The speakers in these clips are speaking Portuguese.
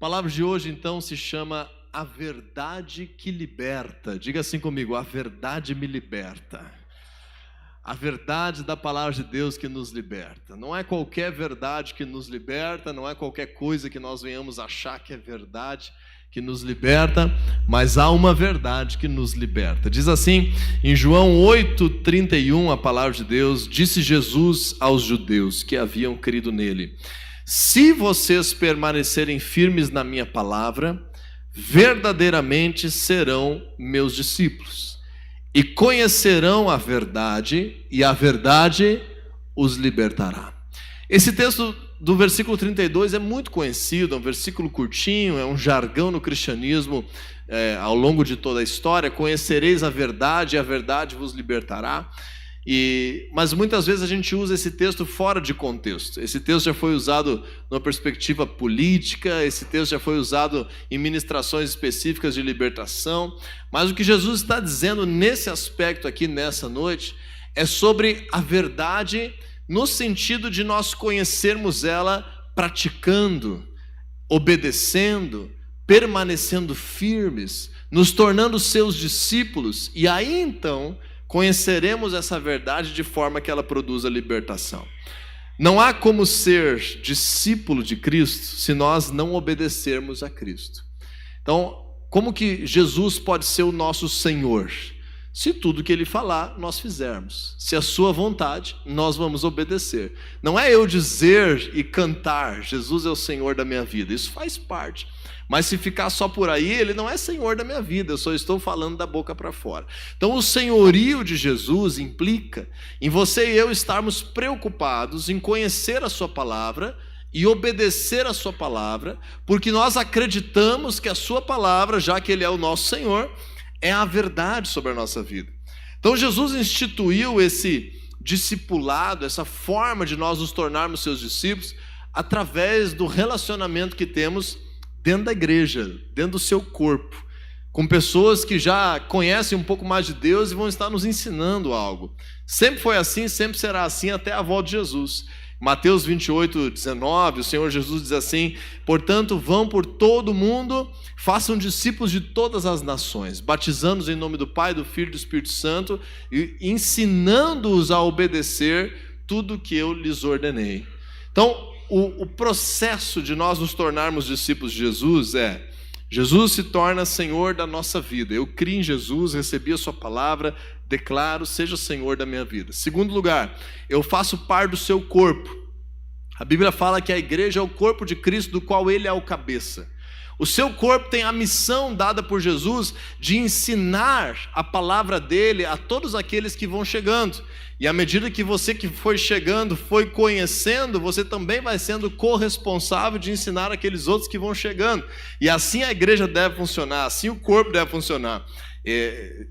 A palavra de hoje, então, se chama A Verdade que Liberta. Diga assim comigo: a verdade me liberta. A verdade da palavra de Deus que nos liberta. Não é qualquer verdade que nos liberta, não é qualquer coisa que nós venhamos achar que é verdade que nos liberta, mas há uma verdade que nos liberta. Diz assim, em João 8:31, a palavra de Deus: disse Jesus aos judeus que haviam crido nele: se vocês permanecerem firmes na minha palavra, verdadeiramente serão meus discípulos, e conhecerão a verdade, e a verdade os libertará. Esse texto do versículo 32 é muito conhecido, é um versículo curtinho, é um jargão no cristianismo ao longo de toda a história: conhecereis a verdade, e a verdade vos libertará. Mas muitas vezes a gente usa esse texto fora de contexto. Esse texto já foi usado numa perspectiva política, esse texto já foi usado em ministrações específicas de libertação, mas o que Jesus está dizendo nesse aspecto aqui, nessa noite, é sobre a verdade no sentido de nós conhecermos ela praticando, obedecendo, permanecendo firmes, nos tornando seus discípulos, e aí então conheceremos essa verdade de forma que ela produza libertação. Não há como ser discípulo de Cristo se nós não obedecermos a Cristo. Então, como que Jesus pode ser o nosso Senhor? Se tudo que Ele falar, nós fizermos. Se a sua vontade, nós vamos obedecer. Não é eu dizer e cantar: Jesus é o Senhor da minha vida. Isso faz parte. Mas se ficar só por aí, Ele não é Senhor da minha vida. Eu só estou falando da boca para fora. Então, o senhorio de Jesus implica em você e eu estarmos preocupados em conhecer a sua palavra e obedecer a sua palavra, porque nós acreditamos que a sua palavra, já que Ele é o nosso Senhor, é a verdade sobre a nossa vida. Então Jesus instituiu esse discipulado, essa forma de nós nos tornarmos seus discípulos, através do relacionamento que temos dentro da igreja, dentro do seu corpo, com pessoas que já conhecem um pouco mais de Deus e vão estar nos ensinando algo. Sempre foi assim, sempre será assim até a volta de Jesus. Mateus 28:19, o Senhor Jesus diz assim: portanto, vão por todo o mundo, façam discípulos de todas as nações, batizando-os em nome do Pai, do Filho e do Espírito Santo, e ensinando-os a obedecer tudo o que eu lhes ordenei. Então, o processo de nós nos tornarmos discípulos de Jesus é: Jesus se torna Senhor da nossa vida. Eu criei em Jesus, recebi a sua palavra, declaro: seja Senhor da minha vida. Segundo lugar, eu faço parte do seu corpo. A Bíblia fala que a igreja é o corpo de Cristo, do qual Ele é o cabeça. O seu corpo tem a missão dada por Jesus de ensinar a palavra dele a todos aqueles que vão chegando. E à medida que você que foi chegando, foi conhecendo, você também vai sendo corresponsável de ensinar aqueles outros que vão chegando. E assim a igreja deve funcionar, assim o corpo deve funcionar.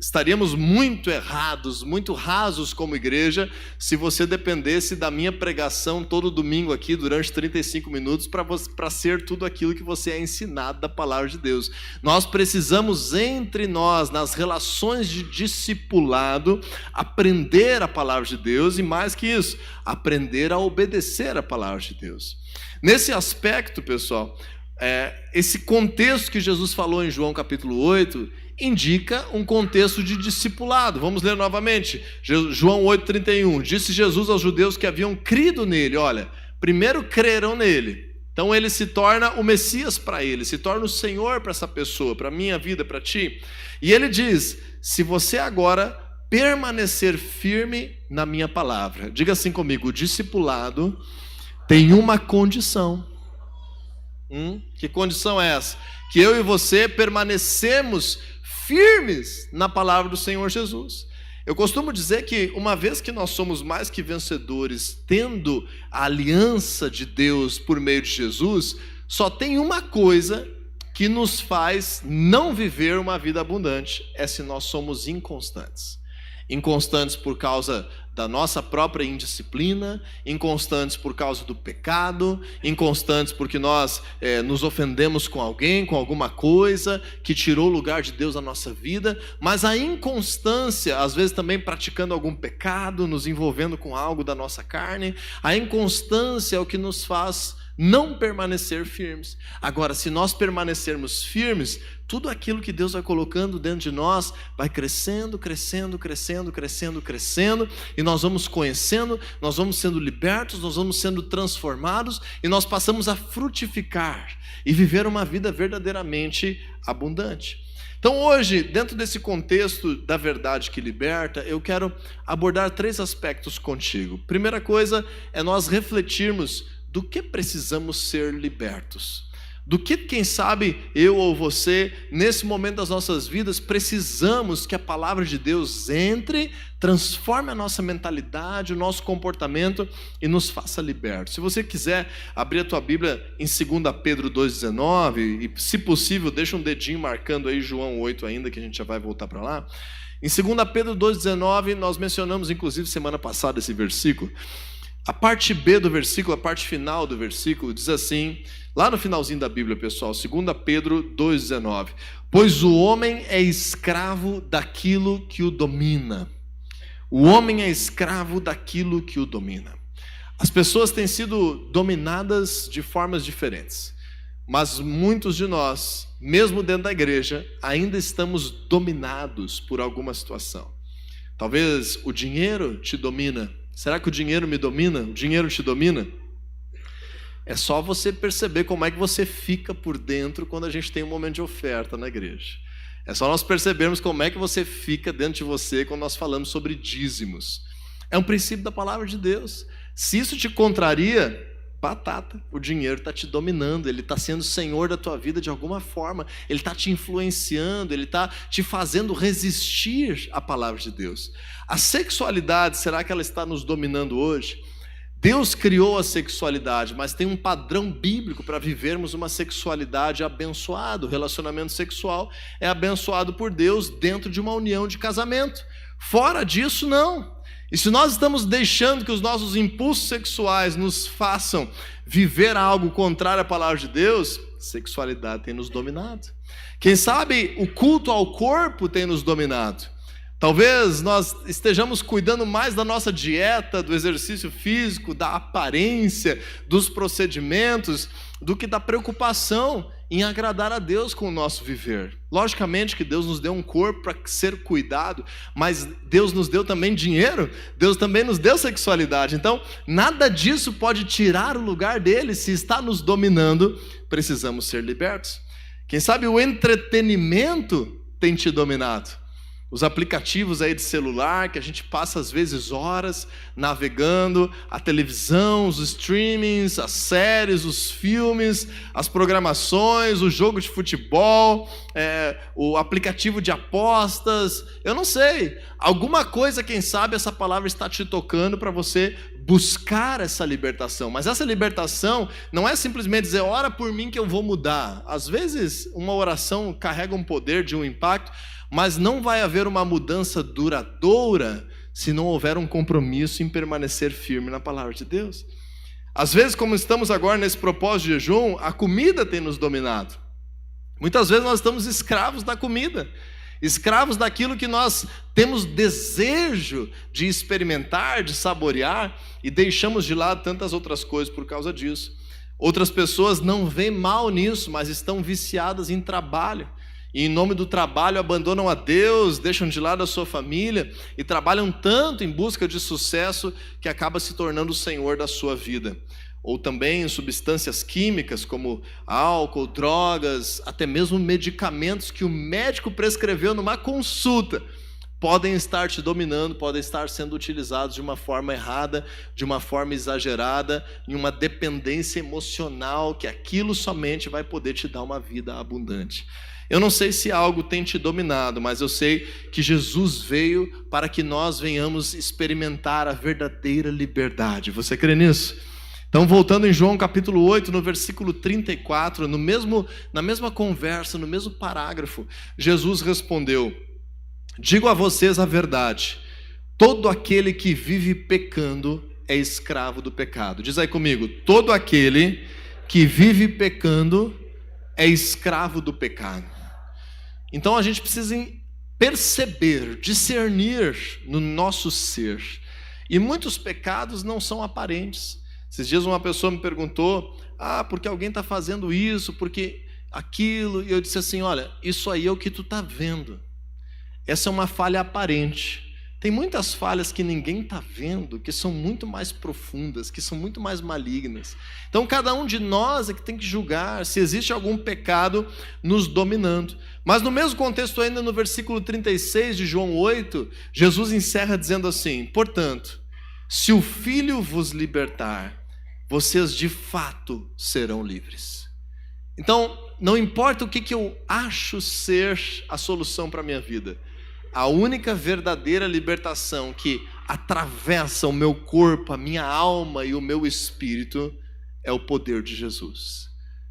Estaríamos muito errados, muito rasos como igreja, se você dependesse da minha pregação todo domingo aqui durante 35 minutos para ser tudo aquilo que você é ensinado da palavra de Deus. Nós precisamos, entre nós, nas relações de discipulado, aprender a palavra de Deus, e mais que isso, aprender a obedecer a palavra de Deus. Nesse aspecto, pessoal, esse contexto que Jesus falou em João capítulo 8 indica um contexto de discipulado. Vamos ler novamente. João 8:31. Disse Jesus aos judeus que haviam crido nele: olha, primeiro crerão nele. Então ele se torna o Messias para ele, se torna o Senhor para essa pessoa, para a minha vida, para ti. E ele diz: se você agora permanecer firme na minha palavra. Diga assim comigo: o discipulado tem uma condição. Que condição é essa? Que eu e você permanecemos firmes na palavra do Senhor Jesus. Eu costumo dizer que uma vez que nós somos mais que vencedores, tendo a aliança de Deus por meio de Jesus, só tem uma coisa que nos faz não viver uma vida abundante: é se nós somos inconstantes. Inconstantes por causa da nossa própria indisciplina, inconstantes por causa do pecado, inconstantes porque nós nos ofendemos com alguém, com alguma coisa que tirou o lugar de Deus na nossa vida. Mas a inconstância, às vezes também praticando algum pecado, nos envolvendo com algo da nossa carne, a inconstância é o que nos faz não permanecer firmes. Agora, se nós permanecermos firmes, tudo aquilo que Deus vai colocando dentro de nós vai crescendo, crescendo, crescendo, crescendo, crescendo, e nós vamos conhecendo, nós vamos sendo libertos, nós vamos sendo transformados, e nós passamos a frutificar e viver uma vida verdadeiramente abundante. Então hoje, dentro desse contexto da verdade que liberta, eu quero abordar 3 aspectos contigo. Primeira coisa é nós refletirmos do que precisamos ser libertos. Do que, quem sabe, eu ou você, nesse momento das nossas vidas, precisamos que a palavra de Deus entre, transforme a nossa mentalidade, o nosso comportamento e nos faça libertos. Se você quiser abrir a tua Bíblia em 2 Pedro 2,19, e se possível, deixa um dedinho marcando aí João 8 ainda, que a gente já vai voltar para lá. Em 2 Pedro 2,19, nós mencionamos, inclusive, semana passada esse versículo. A parte B do versículo, a parte final do versículo, diz assim, lá no finalzinho da Bíblia, pessoal, 2 Pedro 2,19. Pois o homem é escravo daquilo que o domina. O homem é escravo daquilo que o domina. As pessoas têm sido dominadas de formas diferentes, mas muitos de nós, mesmo dentro da igreja, ainda estamos dominados por alguma situação. Talvez o dinheiro te domina. Será que o dinheiro me domina? O dinheiro te domina? É só você perceber como é que você fica por dentro quando a gente tem um momento de oferta na igreja. É só nós percebermos como é que você fica dentro de você quando nós falamos sobre dízimos. É um princípio da palavra de Deus. Se isso te contraria, batata, o dinheiro está te dominando, ele está sendo senhor da tua vida de alguma forma, ele está te influenciando, ele está te fazendo resistir à palavra de Deus. A sexualidade, será que ela está nos dominando hoje? Deus criou a sexualidade, mas tem um padrão bíblico para vivermos uma sexualidade abençoada. O relacionamento sexual é abençoado por Deus dentro de uma união de casamento. Fora disso, não. E se nós estamos deixando que os nossos impulsos sexuais nos façam viver algo contrário à palavra de Deus, sexualidade tem nos dominado. Quem sabe o culto ao corpo tem nos dominado. Talvez nós estejamos cuidando mais da nossa dieta, do exercício físico, da aparência, dos procedimentos, do que da preocupação em agradar a Deus com o nosso viver. Logicamente que Deus nos deu um corpo para ser cuidado, mas Deus nos deu também dinheiro, Deus também nos deu sexualidade. Então, nada disso pode tirar o lugar dele. Se está nos dominando, precisamos ser libertos. Quem sabe o entretenimento tem te dominado. Os aplicativos aí de celular, que a gente passa às vezes horas navegando, a televisão, os streamings, as séries, os filmes, as programações, o jogo de futebol, o aplicativo de apostas, eu não sei. Alguma coisa, quem sabe, essa palavra está te tocando para você buscar essa libertação. Mas essa libertação não é simplesmente dizer, ora por mim que eu vou mudar. Às vezes uma oração carrega um poder de um impacto, mas não vai haver uma mudança duradoura se não houver um compromisso em permanecer firme na palavra de Deus. Às vezes, como estamos agora nesse propósito de jejum, a comida tem nos dominado. Muitas vezes nós estamos escravos da comida, escravos daquilo que nós temos desejo de experimentar, de saborear, e deixamos de lado tantas outras coisas por causa disso. Outras pessoas não veem mal nisso, mas estão viciadas em trabalho. E em nome do trabalho abandonam a Deus, deixam de lado a sua família e trabalham tanto em busca de sucesso que acaba se tornando o senhor da sua vida. Ou também substâncias químicas como álcool, drogas, até mesmo medicamentos que o médico prescreveu numa consulta, podem estar te dominando, podem estar sendo utilizados de uma forma errada, de uma forma exagerada, em uma dependência emocional, que aquilo somente vai poder te dar uma vida abundante. Eu não sei se algo tem te dominado, mas eu sei que Jesus veio para que nós venhamos experimentar a verdadeira liberdade. Você crê nisso? Então, voltando em João capítulo 8, no versículo 34, na mesma conversa, no mesmo parágrafo, Jesus respondeu: digo a vocês a verdade, todo aquele que vive pecando é escravo do pecado. Diz aí comigo, todo aquele que vive pecando é escravo do pecado. Então a gente precisa perceber, discernir no nosso ser. E muitos pecados não são aparentes. Esses dias uma pessoa me perguntou, porque alguém está fazendo isso, porque aquilo. E eu disse assim, olha, isso aí é o que tu está vendo. Essa é uma falha aparente. Tem muitas falhas que ninguém está vendo, que são muito mais profundas, que são muito mais malignas. Então, cada um de nós é que tem que julgar se existe algum pecado nos dominando. Mas no mesmo contexto, ainda no versículo 36 de João 8, Jesus encerra dizendo assim, portanto, se o Filho vos libertar, vocês de fato serão livres. Então, não importa o que eu acho ser a solução para a minha vida, a única verdadeira libertação que atravessa o meu corpo, a minha alma e o meu espírito é o poder de Jesus.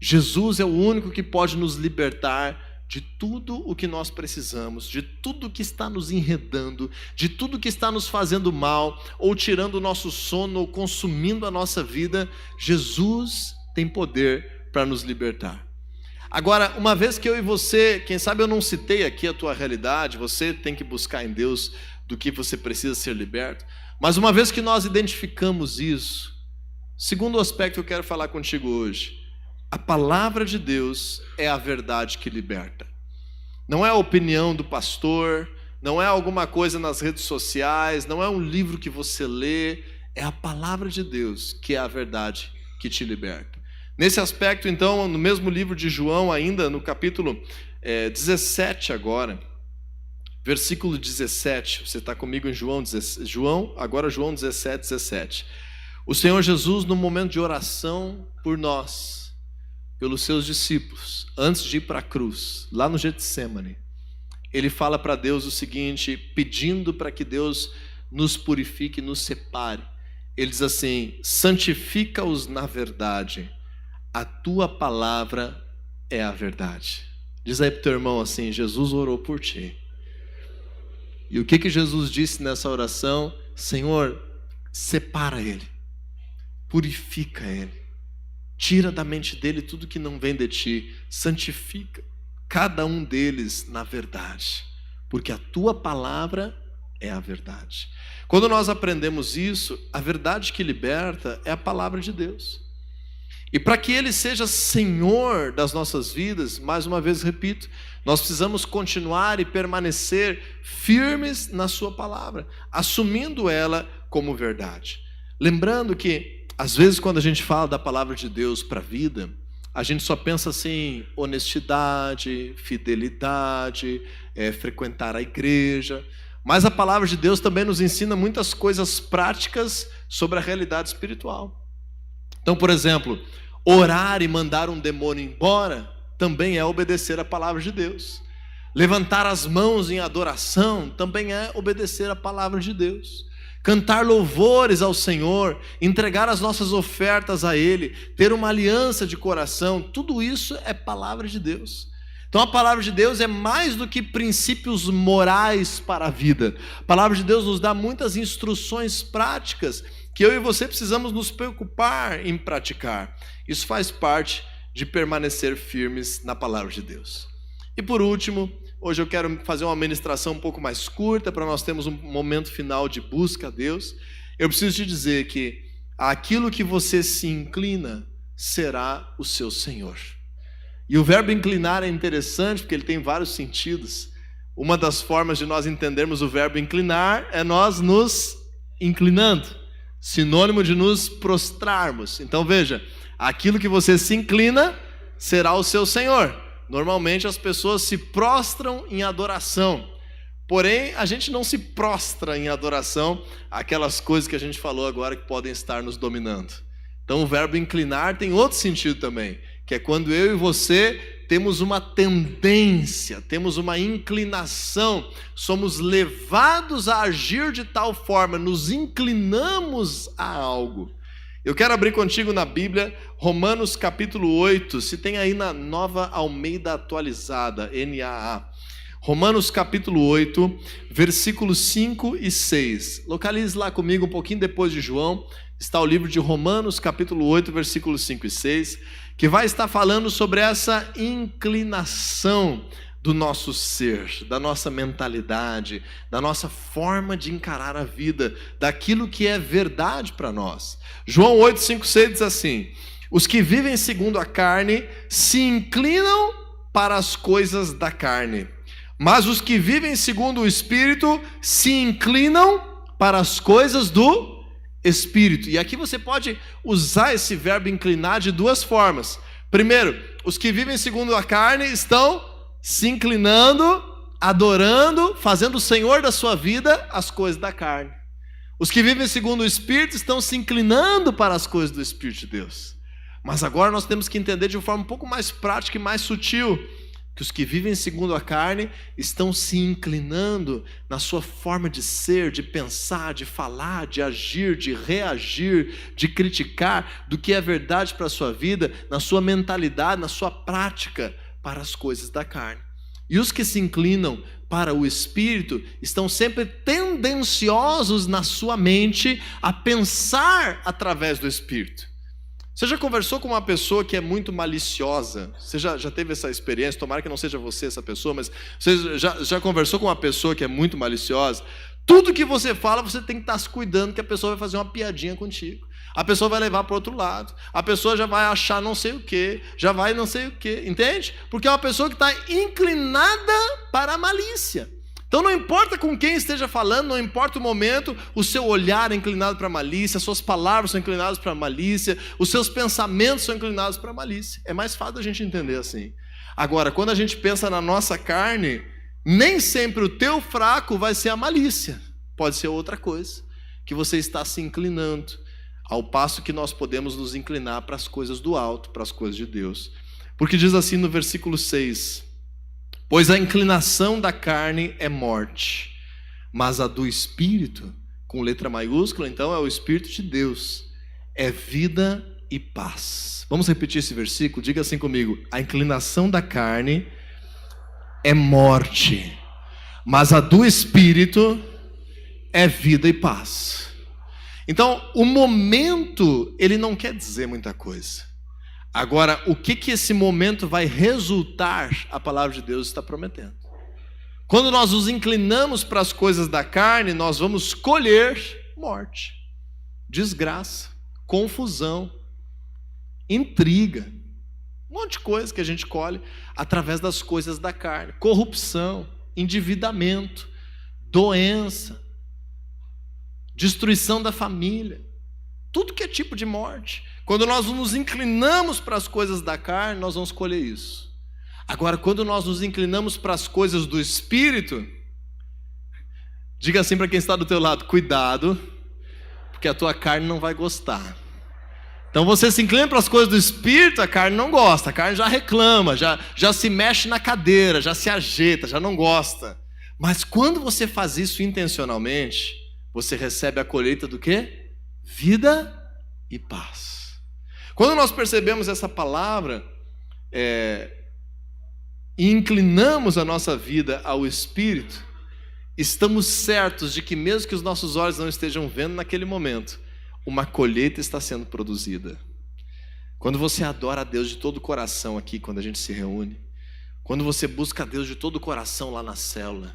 Jesus é o único que pode nos libertar de tudo o que nós precisamos, de tudo que está nos enredando, de tudo que está nos fazendo mal, ou tirando o nosso sono, ou consumindo a nossa vida. Jesus tem poder para nos libertar. Agora, uma vez que eu e você, quem sabe eu não citei aqui a tua realidade, você tem que buscar em Deus do que você precisa ser liberto, mas uma vez que nós identificamos isso, segundo aspecto que eu quero falar contigo hoje, a palavra de Deus é a verdade que liberta. Não é a opinião do pastor, não é alguma coisa nas redes sociais, não é um livro que você lê, é a palavra de Deus que é a verdade que te liberta. Nesse aspecto, então, no mesmo livro de João, ainda no capítulo 17 agora, versículo 17, você está comigo em João 17, João 17, 17. O Senhor Jesus, no momento de oração por nós, pelos seus discípulos, antes de ir para a cruz, lá no Getsêmani, ele fala para Deus o seguinte, pedindo para que Deus nos purifique, nos separe. Ele diz assim, santifica-os na verdade, a tua palavra é a verdade. Diz aí para o teu irmão assim, Jesus orou por ti. E o que Jesus disse nessa oração? Senhor, separa ele, purifica ele, tira da mente dele tudo que não vem de ti, santifica cada um deles na verdade, porque a tua palavra é a verdade. Quando nós aprendemos isso, a verdade que liberta é a palavra de Deus. E para que Ele seja Senhor das nossas vidas, mais uma vez repito, nós precisamos continuar e permanecer firmes na Sua palavra, assumindo ela como verdade. Lembrando que, às vezes, quando a gente fala da palavra de Deus para a vida, a gente só pensa assim, honestidade, fidelidade, frequentar a igreja, mas a palavra de Deus também nos ensina muitas coisas práticas sobre a realidade espiritual. Então, por exemplo, orar e mandar um demônio embora também é obedecer a palavra de Deus. Levantar as mãos em adoração também é obedecer a palavra de Deus. Cantar louvores ao Senhor, entregar as nossas ofertas a Ele, ter uma aliança de coração, tudo isso é palavra de Deus. Então a palavra de Deus é mais do que princípios morais para a vida. A palavra de Deus nos dá muitas instruções práticas que eu e você precisamos nos preocupar em praticar. Isso faz parte de permanecer firmes na palavra de Deus. E por último, hoje eu quero fazer uma ministração um pouco mais curta para nós termos um momento final de busca a Deus. Eu preciso te dizer que aquilo que você se inclina será o seu Senhor. E o verbo inclinar é interessante porque ele tem vários sentidos. Uma das formas de nós entendermos o verbo inclinar é nós nos inclinando, sinônimo de nos prostrarmos. Então veja, aquilo que você se inclina será o seu Senhor. Normalmente as pessoas se prostram em adoração, porém a gente não se prostra em adoração àquelas coisas que a gente falou agora que podem estar nos dominando. Então o verbo inclinar tem outro sentido também, que é quando eu e você temos uma tendência, temos uma inclinação, somos levados a agir de tal forma, nos inclinamos a algo. Eu quero abrir contigo na Bíblia, Romanos capítulo 8, se tem aí na Nova Almeida Atualizada, NAA. Romanos capítulo 8, versículos 5 e 6. Localize lá comigo um pouquinho depois de João, está o livro de Romanos capítulo 8, versículos 5 e 6, que vai estar falando sobre essa inclinação do nosso ser, da nossa mentalidade, da nossa forma de encarar a vida, daquilo que é verdade para nós. João 8, 5, 6 diz assim: Os que vivem segundo a carne se inclinam para as coisas da carne, mas os que vivem segundo o Espírito se inclinam para as coisas do Espírito. E aqui você pode usar esse verbo inclinar de duas formas. Primeiro, os que vivem segundo a carne estão se inclinando, adorando, fazendo o Senhor da sua vida as coisas da carne. Os que vivem segundo o Espírito estão se inclinando para as coisas do Espírito de Deus. Mas agora nós temos que entender de uma forma um pouco mais prática e mais sutil, que os que vivem segundo a carne estão se inclinando na sua forma de ser, de pensar, de falar, de agir, de reagir, de criticar, do que é verdade para a sua vida, na sua mentalidade, na sua prática, para as coisas da carne. E os que se inclinam para o Espírito estão sempre tendenciosos na sua mente a pensar através do Espírito. Você já conversou com uma pessoa que é muito maliciosa? Você já teve essa experiência? Tomara que não seja você essa pessoa, mas você já conversou com uma pessoa que é muito maliciosa? Tudo que você fala, você tem que estar se cuidando que a pessoa vai fazer uma piadinha contigo. A pessoa vai levar para o outro lado. A pessoa já vai achar não sei o quê, já vai não sei o quê, entende? Porque é uma pessoa que está inclinada para a malícia. Então não importa com quem esteja falando, não importa o momento, o seu olhar é inclinado para a malícia, as suas palavras são inclinadas para a malícia, os seus pensamentos são inclinados para a malícia. É mais fácil a gente entender assim. Agora, quando a gente pensa na nossa carne, nem sempre o teu fraco vai ser a malícia. Pode ser outra coisa, que você está se inclinando, ao passo que nós podemos nos inclinar para as coisas do alto, para as coisas de Deus. Porque diz assim no versículo 6... Pois a inclinação da carne é morte, mas a do Espírito, com letra maiúscula, então é o Espírito de Deus, é vida e paz. Vamos repetir esse versículo? Diga assim comigo: a inclinação da carne é morte, mas a do Espírito é vida e paz. Então, o momento, ele não quer dizer muita coisa. Agora, o que esse momento vai resultar, a palavra de Deus está prometendo. Quando nós nos inclinamos para as coisas da carne, nós vamos colher morte, desgraça, confusão, intriga, um monte de coisa que a gente colhe através das coisas da carne. Corrupção, endividamento, doença, destruição da família, tudo que é tipo de morte. Quando nós nos inclinamos para as coisas da carne, nós vamos colher isso. Agora, quando nós nos inclinamos para as coisas do Espírito, diga assim para quem está do teu lado: cuidado, porque a tua carne não vai gostar. Então você se inclina para as coisas do Espírito, a carne não gosta, a carne já reclama, já se mexe na cadeira, já se ajeita, já não gosta. Mas quando você faz isso intencionalmente, você recebe a colheita do quê? Vida e paz. Quando nós percebemos essa palavra e inclinamos a nossa vida ao Espírito, estamos certos de que mesmo que os nossos olhos não estejam vendo naquele momento, uma colheita está sendo produzida. Quando você adora a Deus de todo o coração aqui, quando a gente se reúne, quando você busca a Deus de todo o coração lá na célula,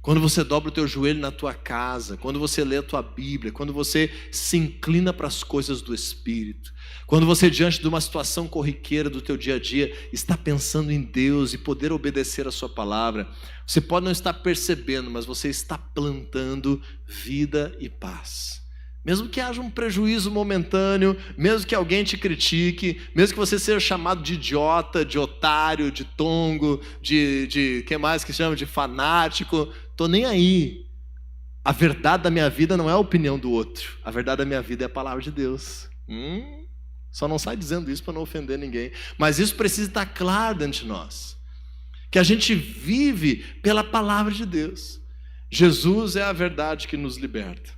quando você dobra o teu joelho na tua casa, quando você lê a tua Bíblia, quando você se inclina para as coisas do Espírito, quando você diante de uma situação corriqueira do teu dia a dia, está pensando em Deus e poder obedecer a sua palavra, você pode não estar percebendo, mas você está plantando vida e paz. Mesmo que haja um prejuízo momentâneo, mesmo que alguém te critique, mesmo que você seja chamado de idiota, de otário, de tongo, de que mais que chama? De fanático, tô nem aí. A verdade da minha vida não é a opinião do outro. A verdade da minha vida é a palavra de Deus. Só não sai dizendo isso para não ofender ninguém. Mas isso precisa estar claro dentro de nós. Que a gente vive pela palavra de Deus. Jesus é a verdade que nos liberta.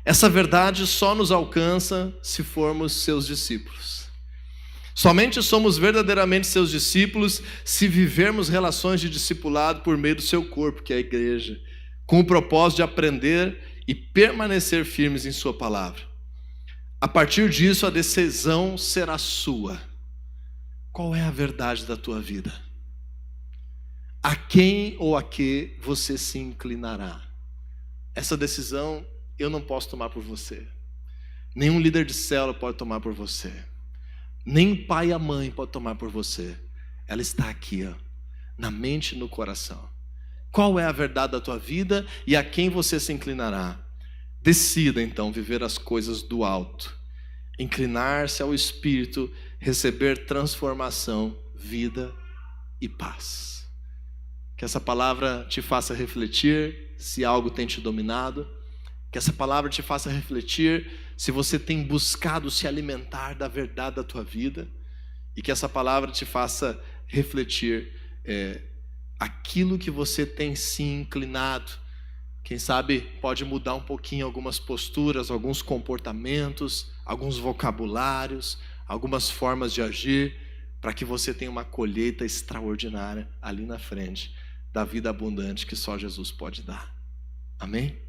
Essa verdade só nos alcança se formos seus discípulos. Somente somos verdadeiramente seus discípulos se vivermos relações de discipulado por meio do seu corpo, que é a igreja, com o propósito de aprender e permanecer firmes em sua palavra. A partir disso, a decisão será sua. Qual é a verdade da tua vida? A quem ou a que você se inclinará? Essa decisão eu não posso tomar por você. Nenhum líder de célula pode tomar por você. Nem o pai e a mãe pode tomar por você. Ela está aqui, ó, na mente e no coração. Qual é a verdade da tua vida e a quem você se inclinará? Decida então viver as coisas do alto, inclinar-se ao Espírito, receber transformação, vida e paz. Que essa palavra te faça refletir se algo tem te dominado. Que essa palavra te faça refletir se você tem buscado se alimentar da verdade da tua vida. E que essa palavra te faça refletir aquilo que você tem se inclinado. Quem sabe pode mudar um pouquinho algumas posturas, alguns comportamentos, alguns vocabulários, algumas formas de agir, para que você tenha uma colheita extraordinária ali na frente da vida abundante que só Jesus pode dar. Amém?